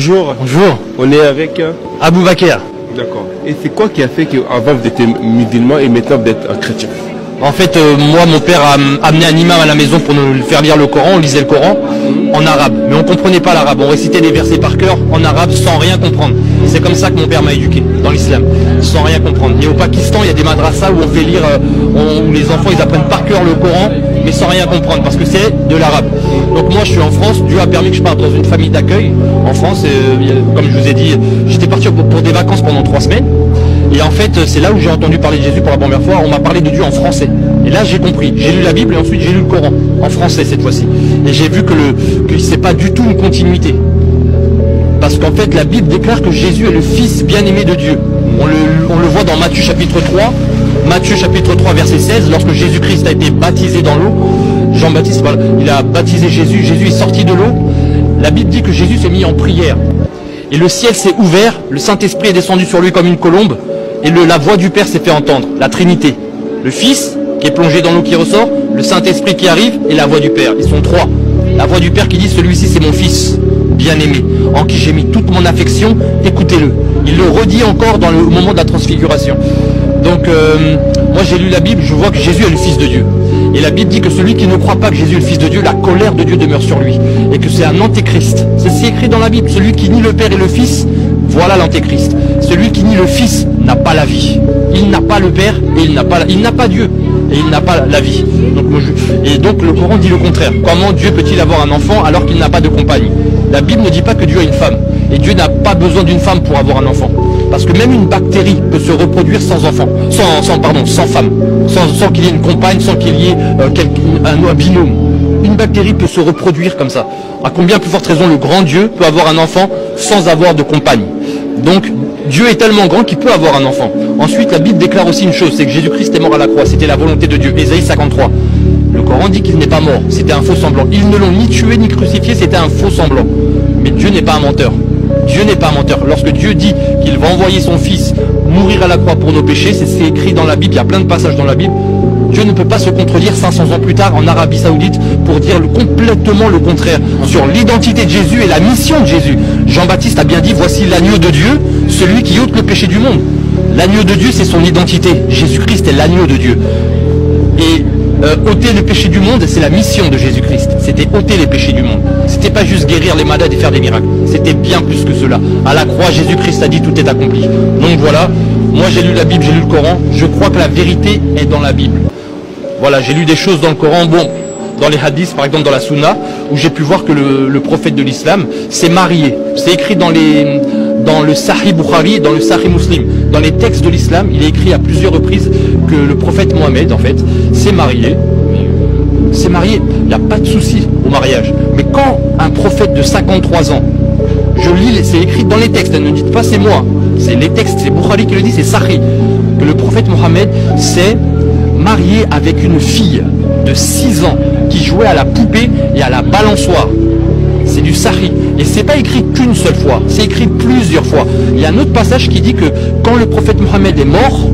Bonjour. Bonjour. On est avec Abou Bakr. D'accord. Et c'est quoi qui a fait qu'avant vous étiez musulman et maintenant vous êtes un chrétien? En fait, moi, mon père a amené un imam à la maison pour nous faire lire le Coran. On lisait le Coran en arabe, mais on comprenait pas l'arabe. On récitait des versets par cœur en arabe sans rien comprendre. C'est comme ça que mon père m'a éduqué dans l'islam, sans rien comprendre. Et au Pakistan, il y a des madrasas où on fait lire, où les enfants ils apprennent par cœur le Coran, mais sans rien comprendre, parce que c'est de l'arabe. Donc moi, je suis en France. Dieu a permis que je parte dans une famille d'accueil en France. Comme je vous ai dit, j'étais parti pour des vacances pendant 3 semaines. Et en fait, c'est là où j'ai entendu parler de Jésus pour la première fois. On m'a parlé de Dieu en français. Et là, j'ai compris. J'ai lu la Bible et ensuite j'ai lu le Coran en français cette fois-ci. Et j'ai vu que c'est pas du tout une continuité. Parce qu'en fait, la Bible déclare que Jésus est le Fils bien-aimé de Dieu. On le voit dans Matthieu chapitre 3. Matthieu chapitre 3 verset 16. Lorsque Jésus-Christ a été baptisé dans l'eau, Jean-Baptiste, voilà, il a baptisé Jésus. Jésus est sorti de l'eau. La Bible dit que Jésus s'est mis en prière. Et le ciel s'est ouvert. Le Saint-Esprit est descendu sur lui comme une colombe. Et la voix du Père s'est fait entendre, la Trinité. Le Fils qui est plongé dans l'eau qui ressort, le Saint-Esprit qui arrive et la voix du Père. Ils sont 3. La voix du Père qui dit, celui-ci c'est mon Fils bien-aimé, en qui j'ai mis toute mon affection, écoutez-le. Il le redit encore dans le moment de la transfiguration. Donc moi j'ai lu la Bible, je vois que Jésus est le Fils de Dieu. Et la Bible dit que celui qui ne croit pas que Jésus est le Fils de Dieu, la colère de Dieu demeure sur lui. Et que c'est un antéchrist. C'est écrit dans la Bible. Celui qui nie le Père et le Fils, voilà l'antéchrist. Celui qui nie le Fils n'a pas la vie. Il n'a pas le Père et il n'a pas Dieu. Et il n'a pas la vie. Donc le Coran dit le contraire. Comment Dieu peut-il avoir un enfant alors qu'il n'a pas de compagne? La Bible ne dit pas que Dieu a une femme. Et Dieu n'a pas besoin d'une femme pour avoir un enfant. Parce que même une bactérie peut se reproduire sans enfant, sans femme, sans qu'il y ait une compagne, sans qu'il y ait un binôme. Une bactérie peut se reproduire comme ça. À combien plus forte raison le grand Dieu peut avoir un enfant sans avoir de compagne? Donc Dieu est tellement grand qu'il peut avoir un enfant. Ensuite, la Bible déclare aussi une chose, c'est que Jésus-Christ est mort à la croix. C'était la volonté de Dieu. Ésaïe 53. Le Coran dit qu'il n'est pas mort. C'était un faux semblant. Ils ne l'ont ni tué ni crucifié. C'était un faux semblant. Mais Dieu n'est pas un menteur. Dieu n'est pas un menteur. Lorsque Dieu dit qu'il va envoyer son Fils mourir à la croix pour nos péchés, c'est écrit dans la Bible, il y a plein de passages dans la Bible. Dieu ne peut pas se contredire 500 ans plus tard en Arabie Saoudite pour dire complètement le contraire sur l'identité de Jésus et la mission de Jésus. Jean-Baptiste a bien dit, voici l'agneau de Dieu, celui qui ôte le péché du monde. L'agneau de Dieu, c'est son identité. Jésus-Christ est l'agneau de Dieu. Et ôter le péché du monde, c'est la mission de Jésus-Christ. C'était ôter les péchés du monde. C'était pas juste guérir les malades et faire des miracles. C'était bien plus que cela. À la croix, Jésus-Christ a dit tout est accompli. Donc voilà, moi j'ai lu la Bible, j'ai lu le Coran. Je crois que la vérité est dans la Bible. Voilà, j'ai lu des choses dans le Coran, bon, dans les hadiths, par exemple dans la Sunna, où j'ai pu voir que le prophète de l'islam s'est marié. C'est écrit dans le Sahih Bukhari et dans le Sahih Muslim. Dans les textes de l'islam, il est écrit à plusieurs reprises que le prophète Mohammed, en fait, s'est marié. C'est marié, il n'y a pas de souci au mariage. Mais quand un prophète de 53 ans, je lis, c'est écrit dans les textes, ne dites pas c'est moi, c'est les textes, c'est Bukhari qui le dit, c'est Sahih, que le prophète Mohammed s'est marié avec une fille de 6 ans qui jouait à la poupée et à la balançoire. C'est du Sahih. Et c'est pas écrit qu'une seule fois, c'est écrit plusieurs fois. Il y a un autre passage qui dit que quand le prophète Mohammed est mort,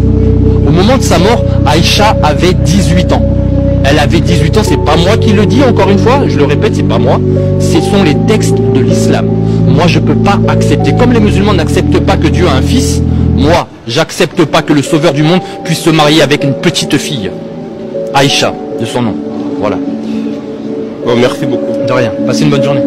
au moment de sa mort, Aïcha avait 18 ans. Elle avait 18 ans, c'est pas moi qui le dis encore une fois, je le répète, c'est pas moi, ce sont les textes de l'islam. Moi je peux pas accepter, comme les musulmans n'acceptent pas que Dieu a un fils, moi j'accepte pas que le sauveur du monde puisse se marier avec une petite fille, Aïcha, de son nom. Voilà. Bon, merci beaucoup. De rien, passez une bonne journée.